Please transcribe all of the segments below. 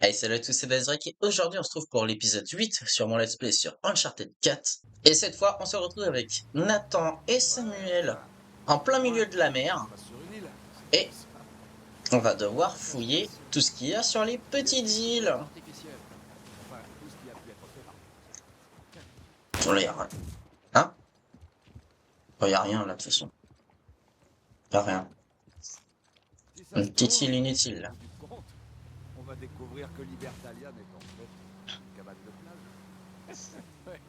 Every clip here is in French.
Hey, salut à tous, c'est Bazrek et aujourd'hui on se trouve pour l'épisode 8 sur mon let's play sur Uncharted 4. Et cette fois on se retrouve avec Nathan et Samuel Ah, en plein moi, milieu de la mer je passe sur une île. C'est et comme ça. on va devoir Ça cache fouiller face. tout ce qu'il y a sur les petites îles. Artificielle. Enfin, tout ce qui a pu être fait par. Oh là, y a rien. Hein? Oh, y a rien là de toute façon. Y a rien. Si ça se Une petite trouve, île au inutile là. bout du compte, on va découvrir que Libertalia n'est en fait une cabane de plage. Ouais,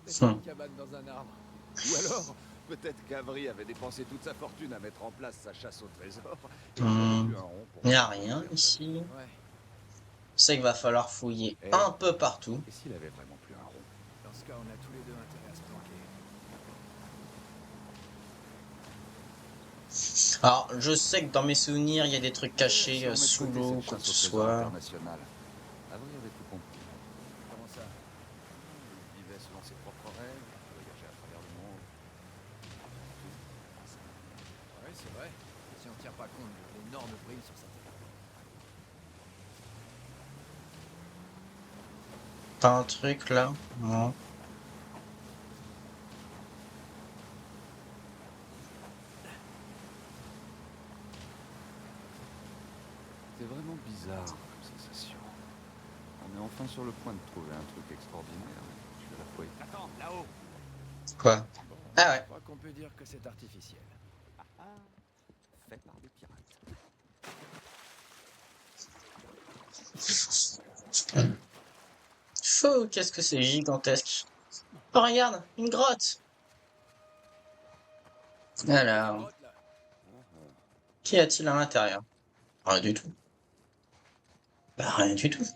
c'est peut-être une Hum. cabane dans un arbre. Ou alors, peut-être qu'Avry avait dépensé toute sa fortune à mettre en place sa chasse au trésor et qu'il n'y avait plus un rond pour Y a fouiller rien Libertalia. ici. Ouais. C'est qu'il va falloir fouiller Et, un peu partout. et s'il avait vraiment plus un rond? Dans ce cas, on a tous les deux intérêt à se planquer. Alors je sais que dans mes souvenirs il y a des trucs cachés Si on met de sous côté l'eau, cette quoi que chasse ce au trésor soit. international, Avery avait tout compris. Comment ça? Il vivait selon ses propres règles, il voyageait à travers le monde. Tout. Ouais, c'est vrai. Si on ne tient pas compte de l'énorme prise sur sa tête. Pas un truc là? Non. C'est vraiment bizarre comme sensation. On est enfin sur le point de trouver un truc extraordinaire. Je vais l'avouer. Attends, là-haut. Quoi? Bon, Ah je ouais. crois qu'on peut dire que c'est artificiel. Ah, fait par des pirates. Fou, qu'est-ce que c'est gigantesque. Oh, regarde, une grotte. Une Alors, grotte là. qu'y a-t-il à l'intérieur? Rien du tout. Bah, rien du tout. Ça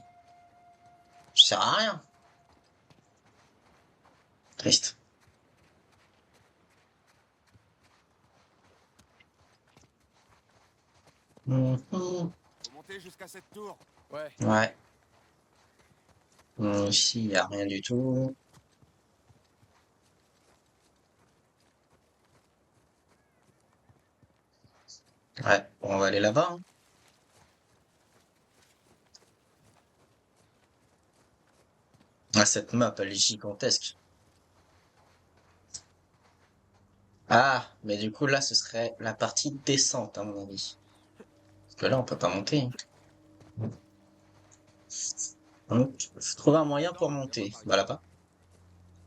sert à rien. Triste. Mhm. Faut monter jusqu'à cette tour. Ouais. Ouais. Ici, y a rien du tout. Ouais, bon, on va aller là-bas, hein. Ah, cette map, elle est gigantesque. Ah, mais du coup, là, ce serait la partie descente, à mon avis. Parce que là, on peut pas monter, hein. Donc, faut trouver un moyen pour Attends, viens voir monter. par Bah, ici. là-bas.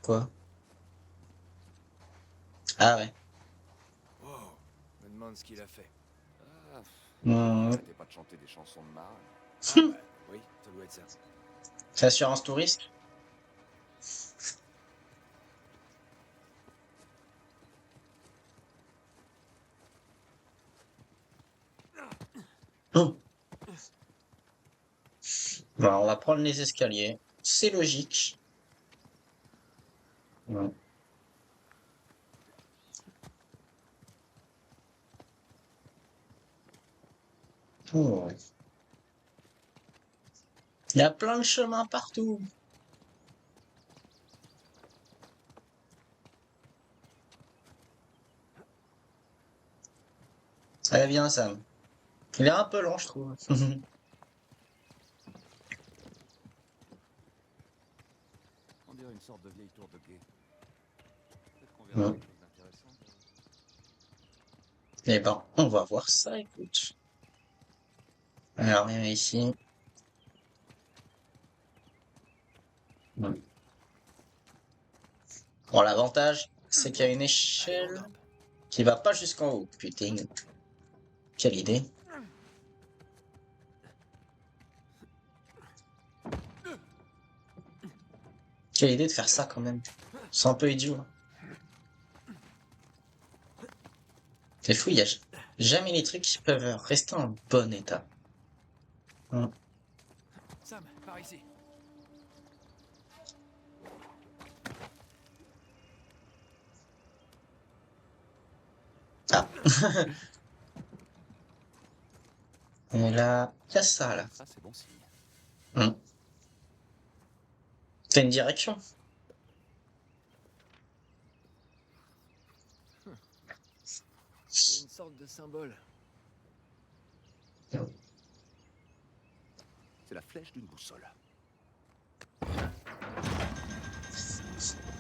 Quoi? Ah, ouais. Wow, je me demande ce qu'il a fait. Ah, peut-être qu'il Hmm. arrêtait pas de chanter des chansons de marins. Ah bah oui, ça doit être ça. C'est assurance tout risque? Bon, on va prendre les escaliers. C'est logique. Ouais. Oh. Il y a plein de chemins partout. Allez, viens, Sam. Il est un peu long, je trouve. On dirait une sorte de vieille tour de guet. Peut-être qu'on verra Ouais. quelque chose d'intéressant. Eh ben, on va voir ça, écoute. Alors, viens ici. Ouais. Bon, l'avantage, c'est qu'il y a une Allez, on échelle grimpe. qui va pas jusqu'en haut. Putain, quelle idée. Quelle idée de faire ça quand même. C'est un peu idiot, hein. C'est fou, il y a jamais les trucs qui peuvent rester en bon état. Hum. Sam, par ici. Ah. Et là, il y a ça, là. Ça, c'est bon signe. Hum. C'est une direction. C'est une sorte de symbole. C'est la flèche d'une boussole.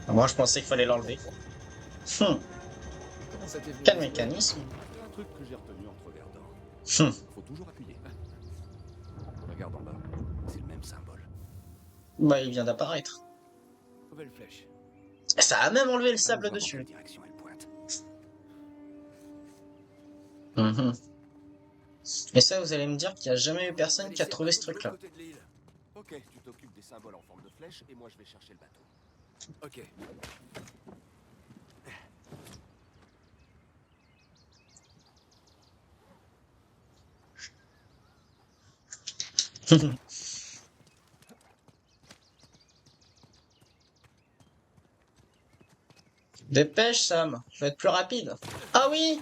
Moi, je pensais qu'il fallait l'enlever. Comment ça t'est venu Quel à l'esprit? mécanisme. C'est un truc que j'ai retenu en te regardant. Hum. Faut toujours appuyer. Regarde en bas. C'est le même symbole. Bah, il vient d'apparaître. Nouvelle flèche. Ça a même enlevé le Allons sable voir dans dessus. quelle direction elle pointe. Mhm. Et ça, vous allez me dire qu'il n'y a jamais eu personne qui a trouvé ce truc-là. Ok, tu t'occupes des symboles en forme de flèche et moi je vais chercher le bateau. Ok. Dépêche, Sam. Je vais être plus rapide. Ah oui!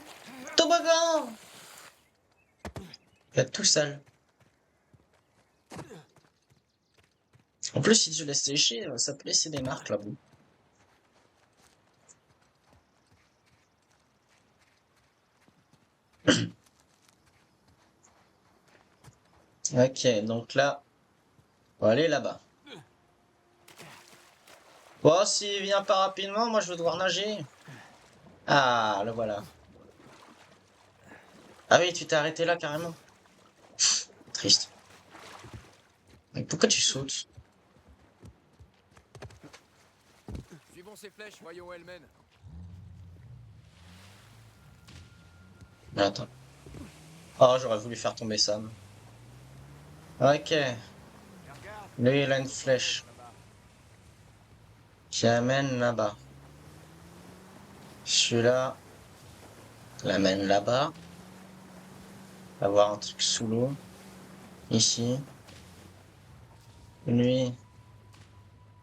Toboggan! Il y a tout sale. En plus, si tu laisses sécher, ça peut laisser des marques là-bas. Ok, donc là, on va aller là-bas. Bon, s'il vient pas rapidement, moi je vais devoir nager. Ah, le voilà. Ah oui, tu t'es arrêté là carrément. Triste. Mais pourquoi tu sautes? Suivons ces flèches, voyons où elles mènent. Mais attends. Oh, j'aurais voulu faire tomber Sam. Ok. Lui, il a une flèche qui amène là-bas. Celui-là l'amène là-bas. Avoir un truc sous l'eau. Ici. Lui,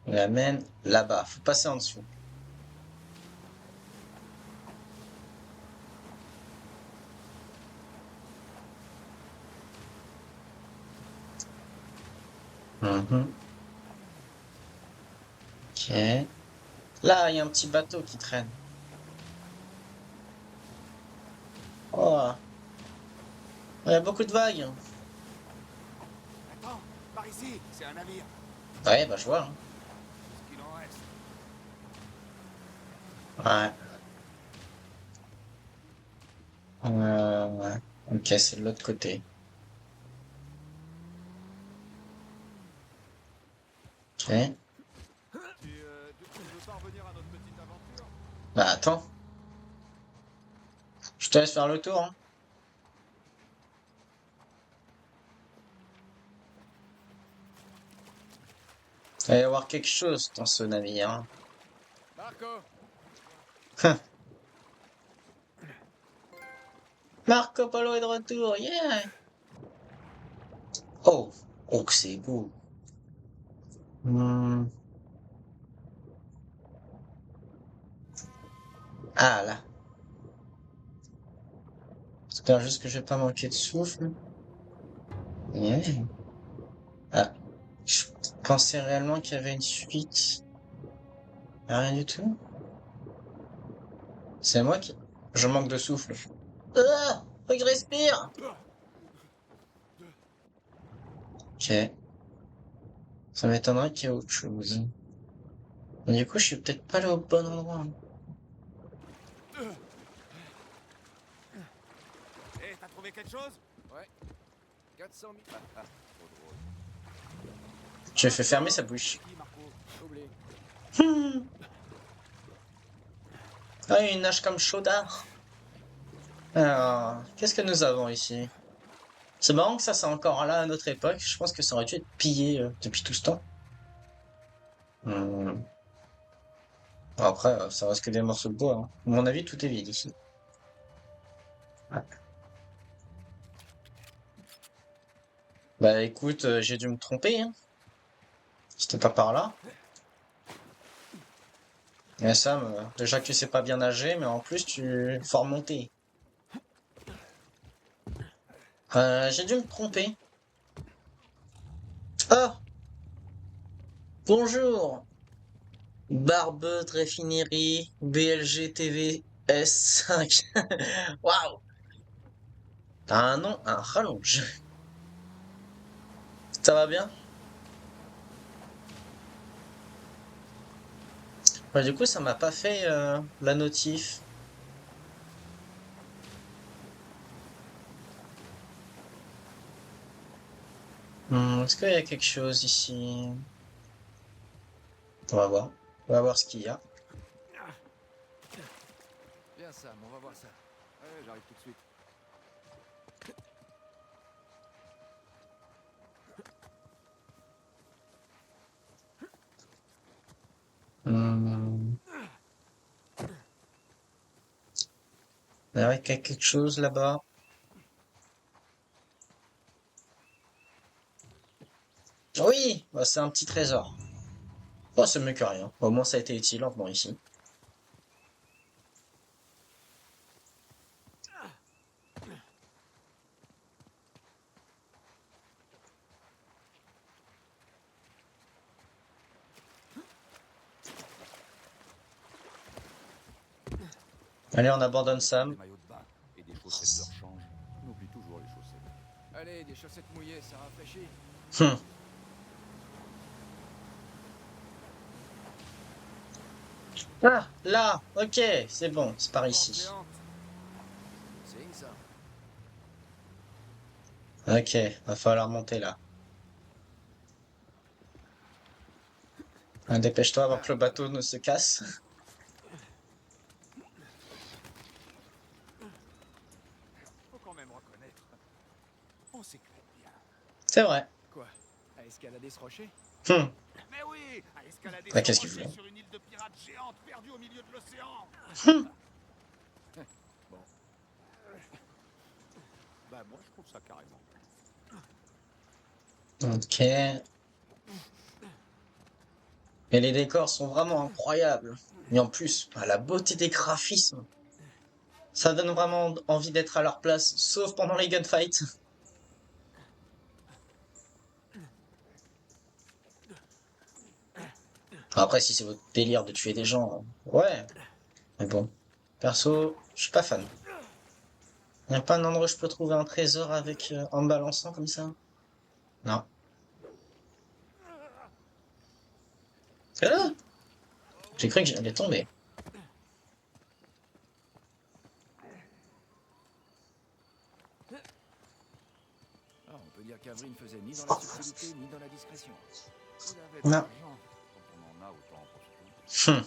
il l'amène là-bas. Faut passer en dessous. Mhm. Ok. Là, il y a un petit bateau qui traîne. Oh, il y a beaucoup de vagues. Attends, par ici, c'est un navire. Ouais, bah je vois. Hein. Ce qu'il en reste. Ouais. Ouais. Ok, c'est de l'autre côté. Ok. Tu veux pas revenir à notre petite aventure? Bah attends. Je te laisse faire le tour. Hein. Il va y avoir quelque chose dans ce navire. Hein. Marco! Marco Polo est de retour. Yeah! Oh. Oh, que c'est beau. Hmm. Ah là. J'espère juste que je vais pas manquer de souffle. Yeah. Ah. Je pensais réellement qu'il y avait une suite. Rien du tout. C'est moi qui... Je manque de souffle. Ah! Faut que je respire! Ok. Ça m'étonnerait qu'il y ait autre chose. Mais du coup, je suis peut-être pas allé au bon endroit. Hé, t'as trouvé quelque chose? Ouais. 400 000. Trop drôle. Je fais fermer sa bouche. Qui, Marco? Oublie. Hmm. Ah, une nage comme chaudard. Alors, qu'est-ce que nous avons ici? C'est marrant que ça, c'est encore là à notre époque. Je pense que ça aurait dû être pillé depuis tout ce temps. Hmm. Après, ça reste que des morceaux de bois. Hein. À mon avis, tout est vide ici. Ouais. Bah écoute, j'ai dû me tromper. Hein. C'était pas par là. Mais Sam, déjà que tu sais pas bien nager, mais en plus tu faut remonter. J'ai dû me tromper. Ah, bonjour. Barbeute Raffinerie BLG TV S5. Waouh! T'as un nom, un rallonge. Ça va bien? Bah, du coup, ça m'a pas fait la notif. Est-ce qu'il y a quelque chose ici? On va voir. On va voir ce qu'il y a. Viens Sam, on va voir ça. Ouais, j'arrive tout de suite. Hmm, il y a quelque chose là-bas. Oui, bah, c'est un petit trésor. Oh, c'est mieux que rien. Au moins, ça a été utile en venant ici. Allez, on abandonne Des Sam. maillots de bain et des chaussettes de rechange. On oublie toujours les chaussettes. Allez, des chaussettes mouillées, ça rafraîchit. Hum. Ah, là, ok, c'est bon, c'est par Porte ici. géante. C'est ça. Ok, va falloir monter là. Dépêche-toi avant que le bateau ne se casse. Faut quand même reconnaître. On s'éclate bien. C'est vrai. Quoi? À escalader ce rocher? Hum. Mais oui, à escalader Bah, ce qu'est-ce qu'il rocher voulait? sur une île de pirates géante perdue au milieu de l'océan. Hum. Bon. Bah moi je trouve ça carrément. Ok. Et les décors sont vraiment incroyables. Et en plus, bah, la beauté des graphismes. Ça donne vraiment envie d'être à leur place, sauf pendant les gunfights. Après, si c'est votre délire de tuer des gens, ouais. Mais bon, perso, je suis pas fan. Y a pas un endroit où je peux trouver un trésor avec en me balançant comme ça? Non. C'est là? J'ai cru que j'allais tomber. Ah, on peut dire qu'Avril ne faisait ni dans la subtilité ni dans la discrétion. Il avait de Non. l'argent. Quand on en a, autant en profiter. Hum.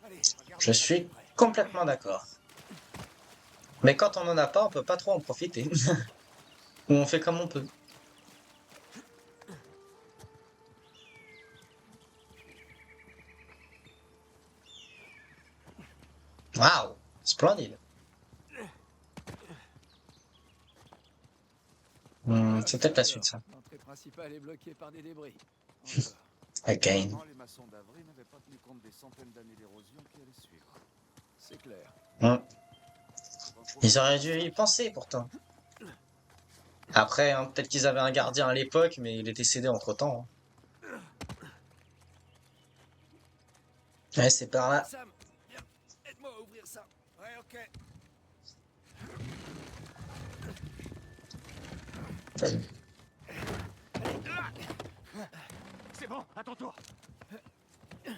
Allez, Je regardons ça de plus suis près. complètement d'accord. Mais quand on en a pas, on peut pas trop en profiter. Ou on fait comme on peut. Waouh! Splendide. C'est peut-être la suite, Alors, ça. l'entrée principale est bloquée par des débris. Encore. Again. Apparemment, les maçons d'Avril n'avaient pas tenu compte des centaines d'années d'érosion qui allaient suivre. C'est clair. Hum. On va Ils profiter auraient de dû ça. y penser, pourtant. Après, hein, peut-être qu'ils avaient un gardien à l'époque, mais il est décédé entre-temps, hein. Ouais, c'est par là. Sam, viens, aide-moi à ouvrir ça. Ouais, ok. C'est bon, à ton tour. Y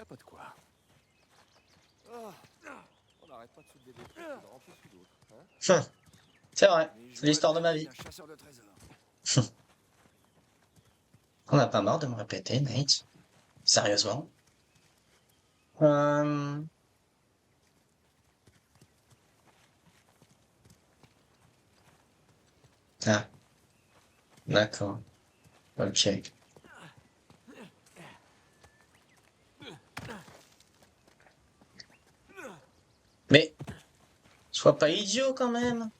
a pas de quoi. Oh, on n'arrête pas de soulever des trucs, on en remplit plus d'autres. Hein. C'est vrai. Mais je C'est l'histoire de vois ma bien vie. que t'es un chasseur de trésors. On n'a pas marre de me répéter, Nate. Sérieusement. Euh... Ah, d'accord. Ok. Mais, sois pas idiot quand même.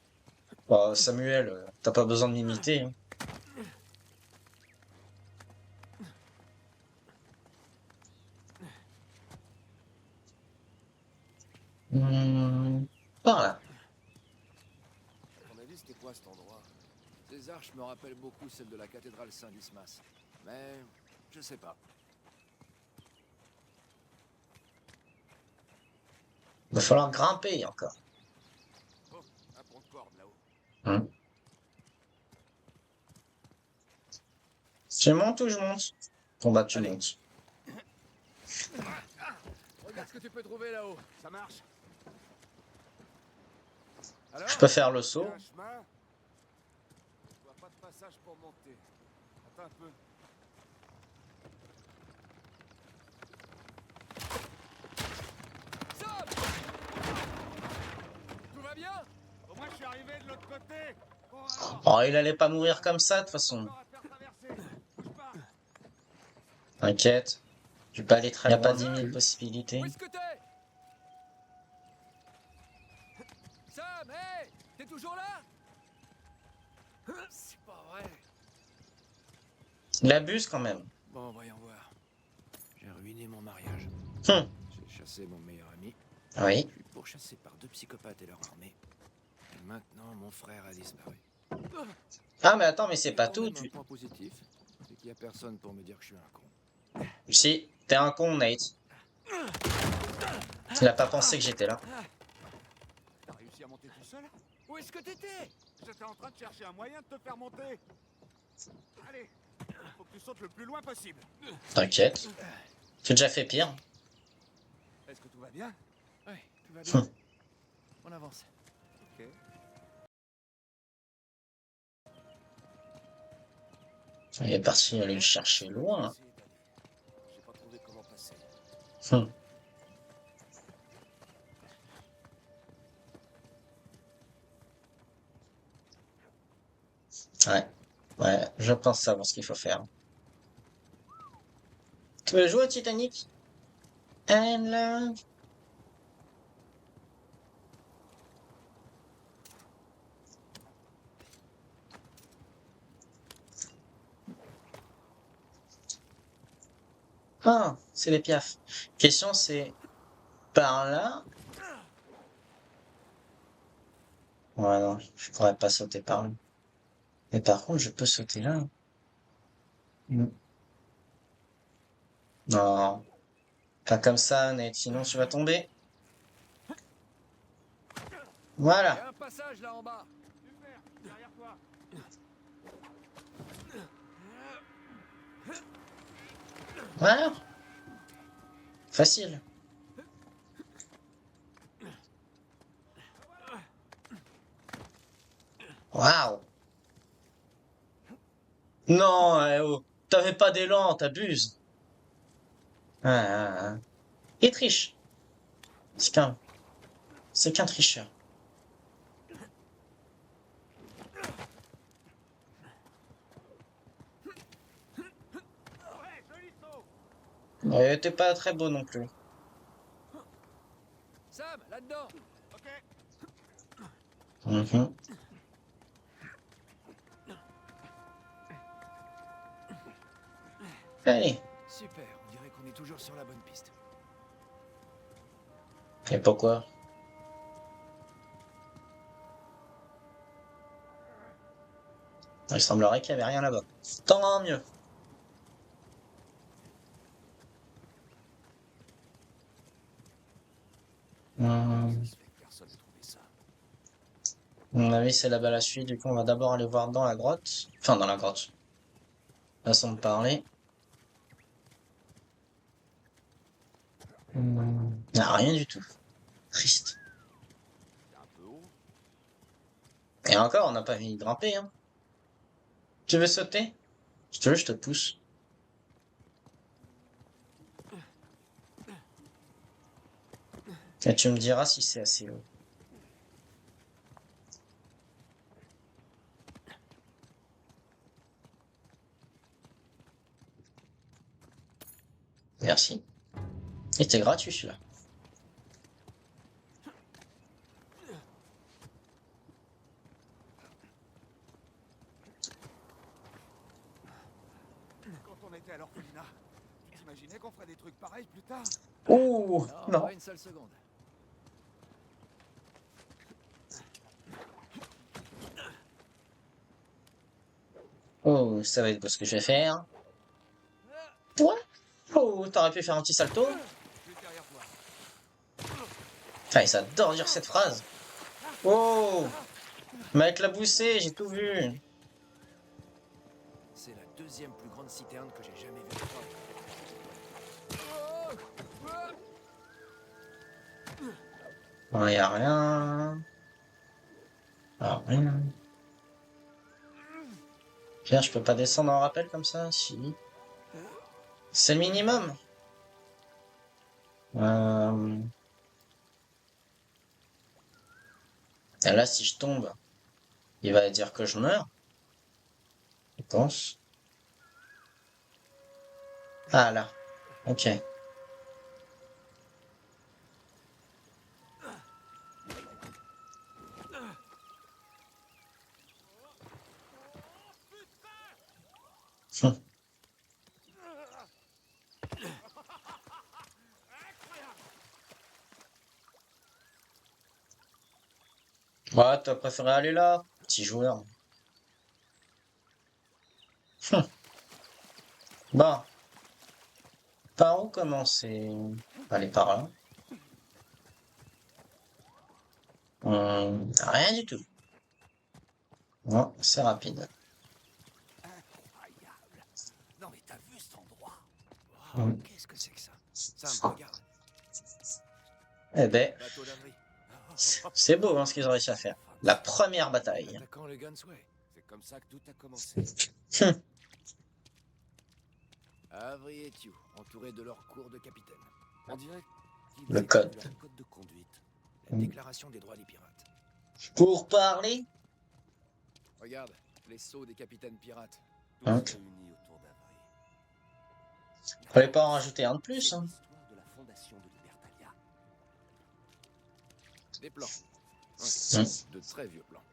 Bon, Samuel, t'as pas besoin de m'imiter, hein. Par là. À ton avis, c'était quoi cet endroit? Ces arches me rappellent beaucoup celles de la cathédrale Saint-Dismas. Mais je sais pas. Va falloir grimper encore. Oh, un pont de corde là-haut. Hein. Je monte ou je monte? Bon bah tu Allez. montes. Regarde ce que tu peux trouver là-haut. Ça marche. Alors, Je peux faire le il y saut. a un chemin. Je vois pas de passage pour monter. Attends un peu. Sam! Tout va bien? Au moins, je suis arrivé de l'autre côté. Bon, alors, Oh, il allait pas mourir comme ça de toute façon. encore à faire traverser. Bouge pas. T'inquiète. Je vais pas aller très loin. Y a pas 10 000 Où possibilités. est-ce que t'es? Sam, hé! T'es toujours là? C'est pas vrai. Il abuse quand même. Bon, voyons voir. J'ai ruiné mon mariage. Hum. J'ai chassé mon meilleur ami. Oui. Je suis pourchassé par 2 psychopathes et leur armée. Et maintenant, mon frère a disparu. Ah mais attends, mais c'est Il y a pas quand tout. même un point positif, c'est qu'il y a personne pour me dire que je suis un con. Si, t'es un con, Nate. Tu n'as pas pensé que j'étais là. T'as réussi à monter tout seul? Où est-ce que t'étais? J'étais en train de chercher un moyen de te faire monter. Allez, faut que tu sautes le plus loin possible. T'inquiète. J'ai déjà fait pire. Est-ce que tout va bien? Oui, tout va bien. On avance. Ok. Il est parti aller le chercher loin. Essayer d'aller. J'ai pas trouvé comment passer. Hum. Ouais. Ouais, je pense savoir ce qu'il faut faire. Tu veux jouer au Titanic? And love. Ah, c'est les piafs. Question c'est par là. Ouais, non, je pourrais pas sauter par là. Mais par contre, je peux sauter là. Mm. Non, pas comme ça, Nate, sinon tu vas tomber. Il y Voilà. a un passage là en bas. Super, derrière toi. Voilà. Facile. Waouh. Non, oh. T'avais pas d'élan, t'abuses. Ah. Il triche. C'est qu'un tricheur. Ouais, joli saut. Ouais, t'es pas très beau non plus. Sam, là-dedans. Ok. Mhm. Allez. Super, on dirait qu'on est toujours sur la bonne piste. Et pourquoi? Il semblerait qu'il y avait rien là-bas. Tant mieux. Comment Hmm. ça se fait que personne n'a trouvé ça? À mon avis, c'est là-bas la suite. Du coup, on va d'abord aller voir dans la grotte. Enfin, dans la grotte. Façon de parler. Non, rien du tout. Triste. C'est un peu haut. Et encore, on n'a pas fini de grimper, hein. Tu veux sauter? Si tu veux, je te pousse. Et tu me diras si c'est assez haut. Merci. Et c'est gratuit, celui-là. Quand on était à l'orphelinat, tu t'imaginais qu'on ferait des trucs pareils plus tard? Ouh, Non, non. pas une seule seconde. Oh, ça va être beau ce que je vais faire. Quoi? Oh, t'aurais pu faire un petit salto? Juste derrière toi. Enfin, ils adorent dire cette phrase. Oh! M'a éclaboussé, j'ai tout vu. C'est la deuxième plus grande citerne que j'ai jamais vue. Il y a rien. Ah, rien. Bien, je peux pas descendre en rappel comme ça? Si. C'est le minimum. Euh... Et là, si je tombe, il va dire que je meurs. Je pense. Ah là. Ok. Ouais, t'as préféré aller là? Petit joueur. Bon. Par où commencer? Aller par là. Rien du tout. Non, c'est rapide. Incroyable. Non mais t'as vu cet endroit? Hmm. Wow, qu'est-ce que c'est que ça? Sam, regarde. Eh ben, Bateau laverie. c'est beau hein, ce qu'ils ont réussi à faire. La première bataille. Attaquant le Gunsway. C'est comme ça que tout a commencé. Avery et Tew, entourés de leur cours de capitaine. On dirait qu'ils Le écrivent code. leur code de conduite. La déclaration des droits des pirates. Pour parler. Regarde, les sceaux des capitaines pirates. Tous Hein. réunis autour d'Avery. Fallait pas en rajouter un de plus. C'est Hein. l'histoire de la fondation de Libertalia. Des plans. Hein. De très vieux plans.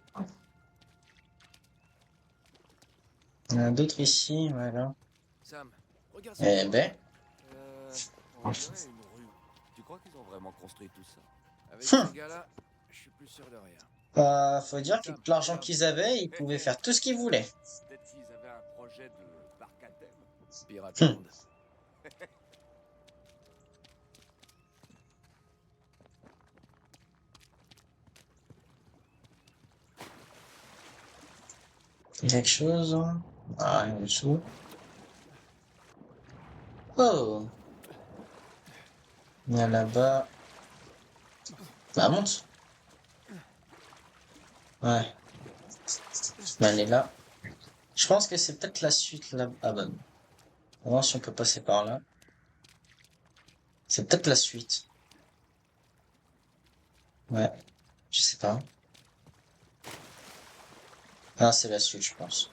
Il y en a d'autres ici, voilà. Sam, regarde Eh ça. ben. On dirait une rue. Tu crois qu'ils ont vraiment construit tout ça? Avec ces gars-là, je suis plus sûr de rien. Bah, faut dire qu'avec l'argent qu'ils avaient, ils pouvaient faire tout ce qu'ils voulaient. Peut-être qu'ils avaient un projet de parc à thème. Pirate Land. Quelque chose. Hein. Ah, rien du tout. Oh. Il y a là-bas. Bah, monte. Ouais. Bah, elle est là. Je pense que c'est peut-être la suite là. Ah bah non. On va voir si on peut passer par là. C'est peut-être la suite. Ouais. Je sais pas. Ah, c'est la suite, je pense.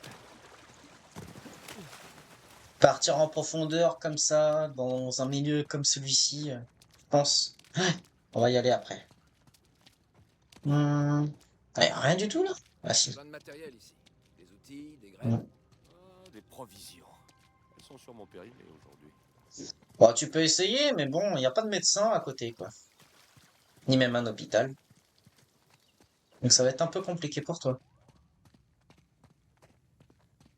Partir en profondeur comme ça, dans un milieu comme celui-ci, je pense. Ouais, on va y aller après. Ouais, rien du tout là. Ah si. Plein de matériel ici. Des outils, des Hmm. graines. Ah, des provisions. Elles sont sûrement périmées aujourd'hui. Bon, tu peux essayer, mais bon, il n'y a pas de médecin à côté, quoi. Ni même un hôpital. Donc ça va être un peu compliqué pour toi.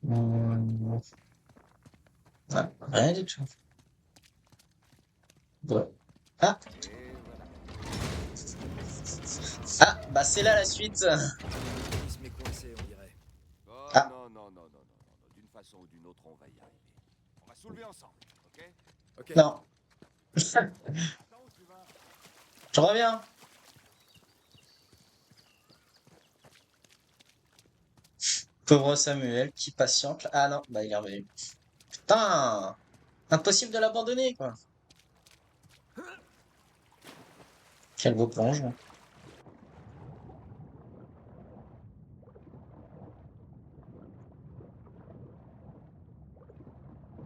Hmm. Ouais, rien du tout. Ouais. Ah, Et voilà. ah, bah c'est là la suite. Il se met coincé, on dirait. Oh Ah. non, non, non, non, non, non, non. D'une façon ou d'une autre, on va y arriver. On va soulever ensemble, ok? Ok. Non, Attends où tu vas? je reviens. Pauvre Samuel qui patiente. Ah non, bah il est revenu. Putain, impossible de l'abandonner, quoi. Quel beau plongeon.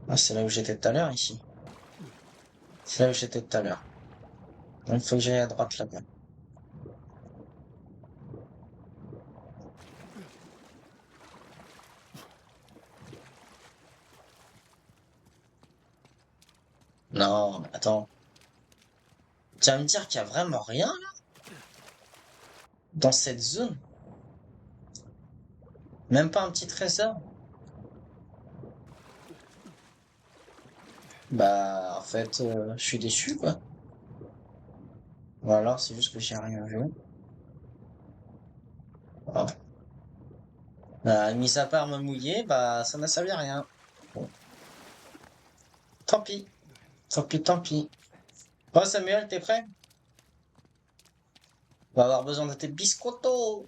Ah, c'est là où j'étais tout à l'heure, ici. C'est là où j'étais tout à l'heure. Donc, il faut que j'aille à droite, là-bas. Non, mais attends. Tu vas me dire qu'il y a vraiment rien, là? Dans cette zone? Même pas un petit trésor? Bah, en fait, je suis déçu, quoi. Ou alors, c'est juste que j'ai rien vu. Voilà. Bah, mis à part me mouiller, bah, ça n'a servi à rien. Tant pis. Tant pis, tant pis. Oh Samuel, t'es prêt? On va avoir besoin de tes biscottos.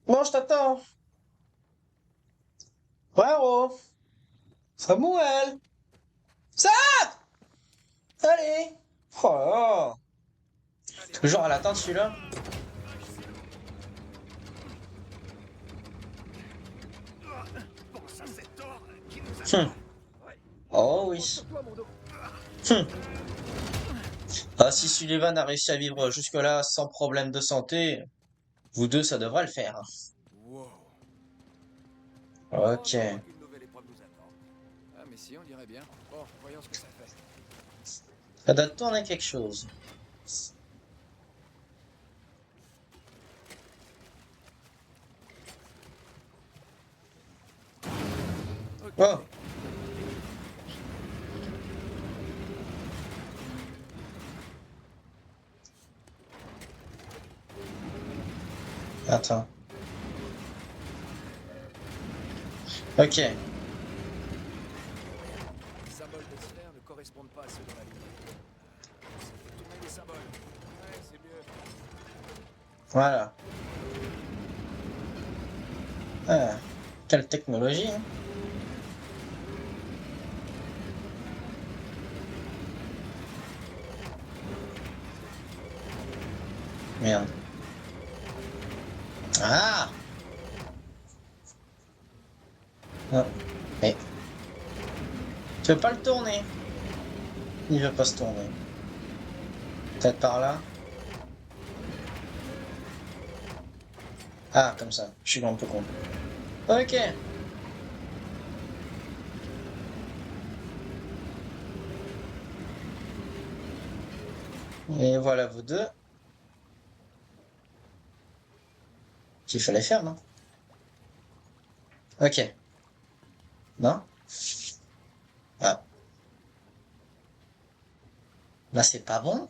Bon, je t'attends. Bravo. Samuel. Ça. Allez. Oh là là. Toujours à l'attente celui-là. Bon, ça c'est Thor qui nous Hum. Oh oui. Toi, mon dos. Hum. Ah, si Sullivan a réussi à vivre jusque-là sans problème de santé, vous deux, ça devrait le faire. Wow. Oh, Ok. je crois qu'une nouvelle épreuve nous attend. Ah, mais si, on dirait bien. Bon, voyons ce que ça fait. Ça doit tourner quelque chose. Ok. Oh. Attends. Ok. Les symboles de sphère ne correspondent pas à ceux dans la ligne. Ça fait tourner les symboles. Ouais, c'est mieux. Voilà. Ah, quelle technologie, hein. Merde. Ah! Non. Mais. Tu veux pas le tourner? Il veut pas se tourner. Peut-être par là? Ah, comme ça. Je suis un peu con. Ok. Et voilà vous deux. Qu'il fallait faire, non? Ok. Non? Ah. Là, c'est pas bon?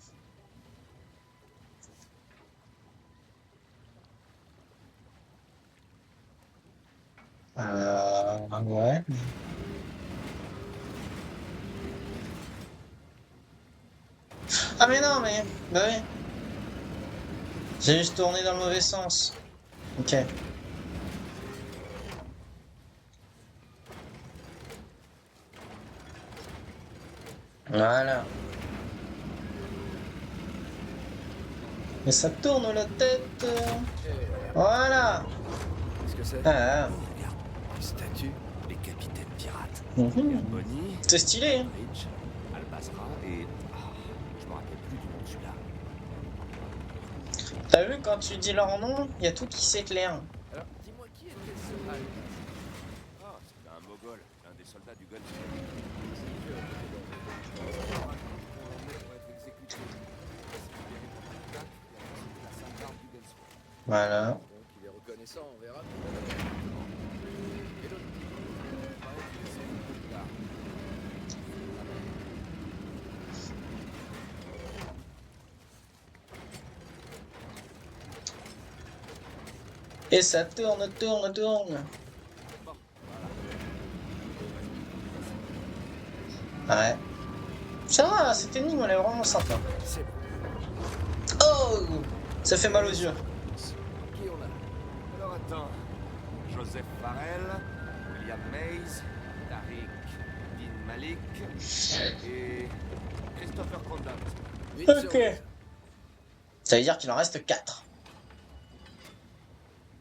Ouais. Ah, mais non, mais. Bah oui. J'ai juste tourné dans le mauvais sens. Ok. Voilà. Mais ça tourne la tête. Voilà. Qu'est-ce que c'est? Ah. Regarde, les statues, les capitaines pirates. Mhm. Bonnie, C'est stylé, hein. Rich, Albazra et... Ah, je me rappelle plus du nom de celui-là. T'as vu, quand tu dis leur nom, il y a tout qui s'éclaire. Alors, dis-moi qui était ce Al? Ah, c'était un mogol, un des soldats du Golfe. Voilà. Donc, il est reconnaissant, on verra. Et l'autre? Et ça tourne, tourne, tourne. Ouais. Ça va, cette énigme, elle est vraiment sympa. C'est bon. Oh! Ça fait mal aux yeux. Qui on a? Alors attends, Joseph Farrell, William Mays, Tariq Din Malik et Christopher Condon. 8 sur Ok. 12. Ça veut dire qu'il en reste 4.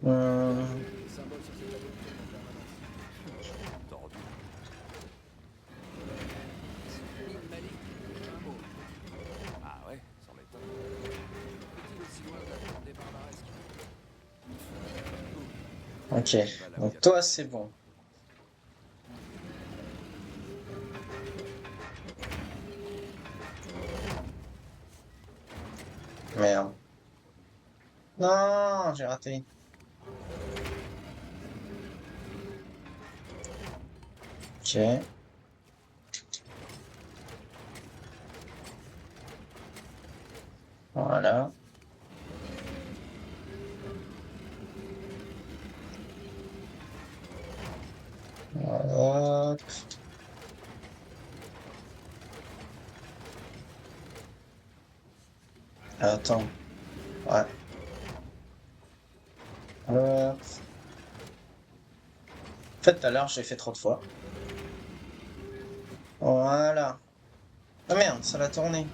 Les symboles sur ces tableaux de tournent en permanence. Tordu. Din Malik, un mot. Ah ouais, ça m'étonne. Est-il aussi loin de la tombe des barbaresques? Ok. Donc toi, c'est bon. Merde. Non, j'ai raté. Ok. Voilà. Voilà. Attends. Ouais. En fait, tout à l'heure, j'ai fait trop de fois. Voilà. Ah merde, ça l'a tourné.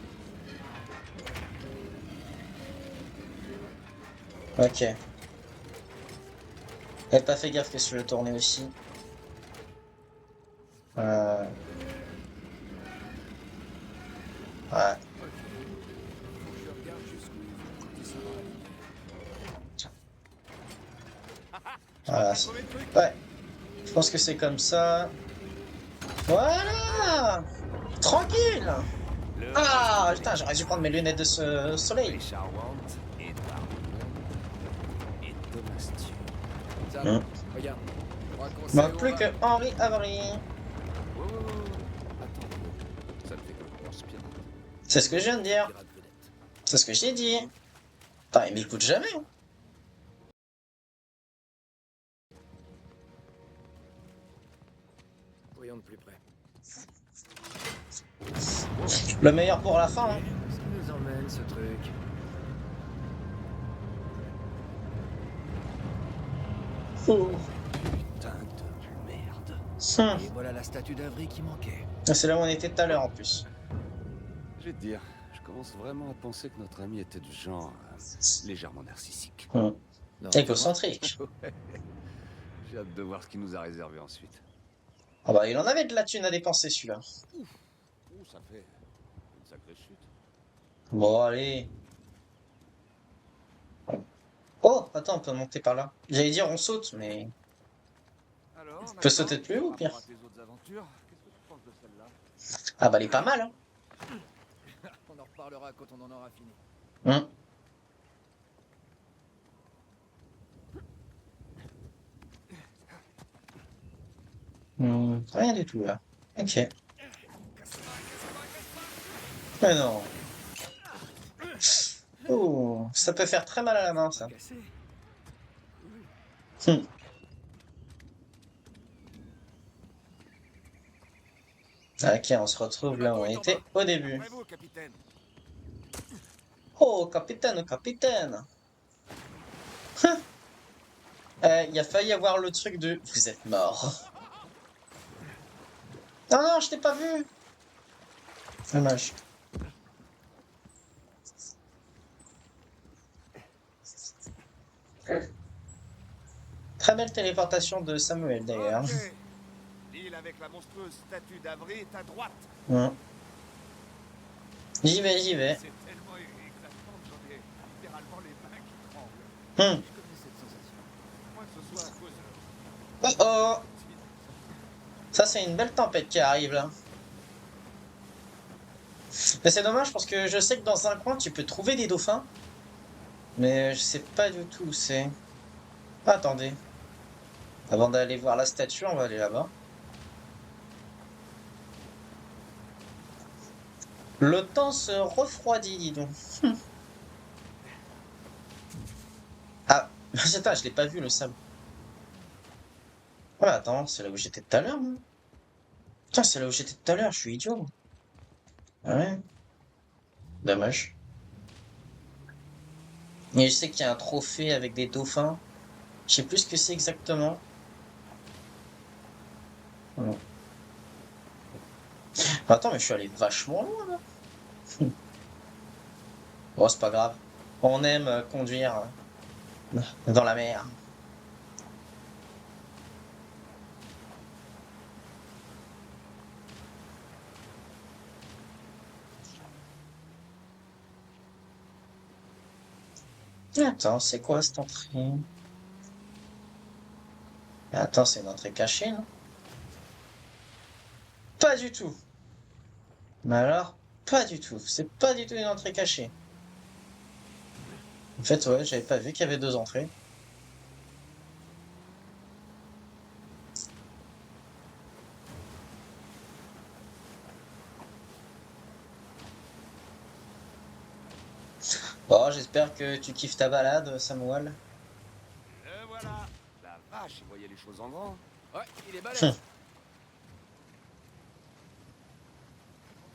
Ok. J'avais pas fait gaffe que je le tournais aussi. Euh... Ouais. Ok. Faut que je regarde jusqu'où ils vont quand ils sont dans la ligne. Je crois que Voilà. t'as trouvé le truc. Ouais. Je pense que c'est comme ça. Voilà! Tranquille! Le Ah, reste de putain, j'aurais dû prendre mes lunettes de soleil. Richard Want, Edward Cullen et Thomas Stewart. Ça, Hum. regarde. Je crois qu'on Il sait manque où on plus va. que Henri Avery. Attends, ça ne fait que le pirate. C'est ce que je viens de dire. Pirate vedette. C'est ce que j'ai dit. Putain, il m'écoute jamais. Hein. Voyons de plus près. Le meilleur pour la fin. Hein. Où est-ce qu'il nous emmène ce truc? Putain de merde. Et voilà la statue d'Avery qui manquait. C'est là où on était tout à l'heure en plus. Je vais te dire, je commence vraiment à penser que notre ami était du genre légèrement narcissique. Hum. Non, Égocentrique. Ouais. J'ai hâte de voir ce qu'il nous a réservé ensuite. Ah bah il en avait de la thune à dépenser celui-là. Ouh, ça fait une sacrée chute. Bon allez. Oh, attends, on peut monter par là. J'allais dire on saute, mais... Alors, On peut Nathan, sauter de plus haut, au par pire. rapport à tes autres aventures, qu'est-ce que tu penses de celle-là? Ah bah elle est pas mal, hein. On en reparlera quand on en aura fini. Hum. Rien du tout là. Ok. Mais non. Oh, ça peut faire très mal à la main ça. Cassé. Hum. Ok, on se retrouve là où on était au début. Après vous, capitaine. Oh, capitaine, capitaine. Il a failli avoir le truc de vous êtes mort. Non, non, je t'ai pas vu. Dommage. Très belle téléportation de Samuel d'ailleurs. Ok. L'île avec la monstrueuse statue d'Avery est à droite. Hum. J'y vais, j'y vais. C'est tellement exaltant que j'en ai littéralement les mains qui tremblent. Hum. Je connais cette sensation. Moi, que ce soit à cause Oh oh. Ça c'est une belle tempête qui arrive là. Mais c'est dommage parce que je sais que dans un coin tu peux trouver des dauphins. Mais je sais pas du tout où c'est. Attendez. Avant d'aller voir la statue, on va aller là-bas. Le temps se refroidit, dis donc. Ah, attends, je l'ai pas vu le sable. Ouais, attends, c'est là où j'étais tout à l'heure, moi. Putain, c'est là où j'étais tout à l'heure, je suis idiot. Moi. Ah ouais. Dommage. Et je sais qu'il y a un trophée avec des dauphins. Je sais plus ce que c'est exactement. Non. Attends, mais je suis allé vachement loin là. Bon, c'est pas grave. On aime conduire dans la mer. Attends, c'est quoi cette entrée? Attends, c'est une entrée cachée, non? Pas du tout. Mais alors, pas du tout. C'est pas du tout une entrée cachée. En fait, ouais, j'avais pas vu qu'il y avait deux entrées. Bon, j'espère que tu kiffes ta balade, Samuel. Et voilà. La vache, il voyait les choses en grand. Ouais, il est balèze. On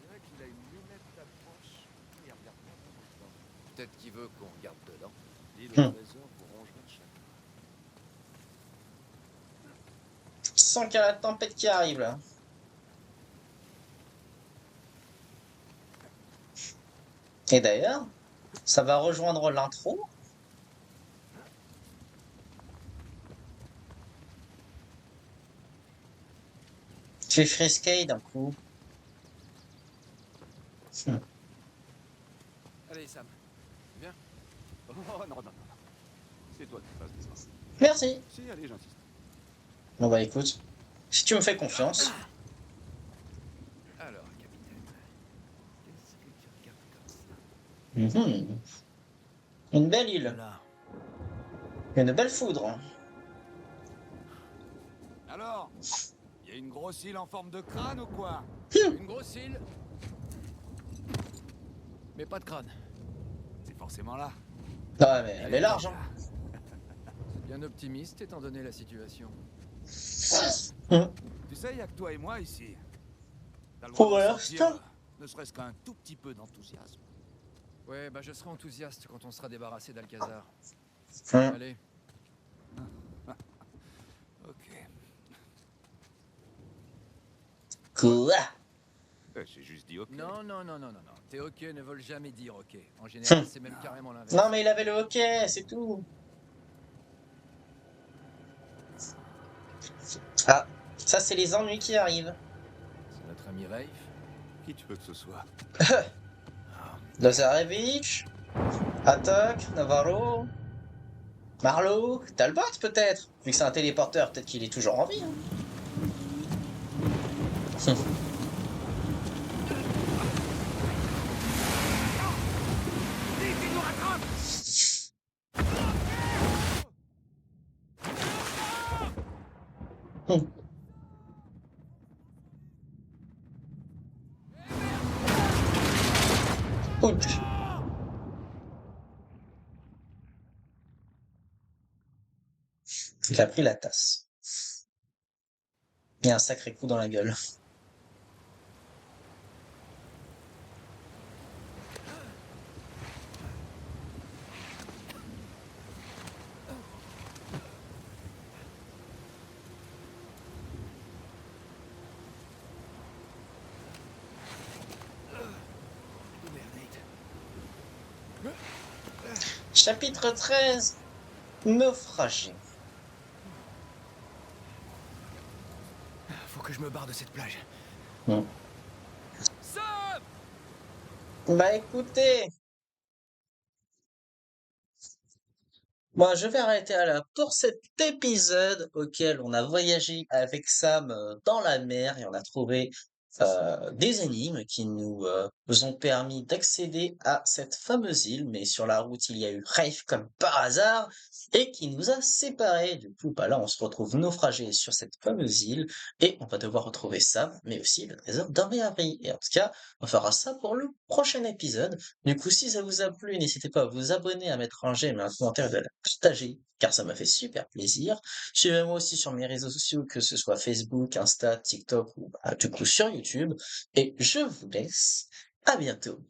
dirait qu'il a une lunette d'approche. Il regarde pas dedans. Peut-être qu'il veut qu'on regarde dedans. Dis le Hum. trésor pour rongement de chacun. Sans qu'il y a la tempête qui arrive là. Et d'ailleurs, ça va rejoindre l'intro. Tu es frisqué d'un coup. Hum. Allez, Sam. Viens. Oh non, non, non, non. C'est toi qui passes devant. Merci. Si, allez, j'insiste. Bon bah écoute, si tu me fais confiance. Alors, capitaine. Qu'est-ce que tu regardes comme ça? Mhm. Une belle île. Là. Une belle foudre. Alors, il y a une grosse île en forme de crâne ou quoi? Une grosse île. Mais pas de crâne. C'est forcément là. Ouais, mais elle est large. Hein. C'est bien optimiste étant donné la situation. Hum. Tu sais, il y a que toi et moi ici. T'as le Pour droit d'en l'instant. sortir, ne serait-ce qu'un tout petit peu d'enthousiasme. Ouais, bah je serai enthousiaste quand on sera débarrassé d'Alcazar. Hum. Allez. Ok. Quoi? J'ai juste dit ok. Non, non, non, non, non, non. Tes ok ne veulent jamais dire ok. En Hum. général, c'est même carrément l'inverse. Non mais il avait le hockey, c'est tout. Ah, ça c'est les ennuis qui arrivent. C'est notre ami Rafe. Qui tu veux que ce soit? Lazarevich, Atok, Navarro, Marlowe, Talbot peut-être. Vu que c'est un téléporteur, peut-être qu'il est toujours en vie. Hein. Vite, il nous rattrape! Hum. Ouch. Il a pris la tasse. Et un sacré coup dans la gueule. Chapitre 13. Naufragé. Faut que je me barre de cette plage. Hum. Sam! Bah écoutez, moi je vais arrêter là pour cet épisode auquel on a voyagé avec Sam dans la mer et on a trouvé des énigmes qui nous ont permis d'accéder à cette fameuse île, mais sur la route il y a eu Rafe comme par hasard et qui nous a séparés. Du coup, bah là on se retrouve naufragés sur cette fameuse île et on va devoir retrouver Sam, mais aussi le trésor d'Henri. Et en tout cas, on fera ça pour le prochain épisode. Du coup, si ça vous a plu, n'hésitez pas à vous abonner, à mettre un j'aime et un commentaire de la partager, car ça m'a fait super plaisir. Suivez-moi aussi sur mes réseaux sociaux, que ce soit Facebook, Insta, TikTok ou bah, du coup sur YouTube. Et je vous laisse. À bientôt.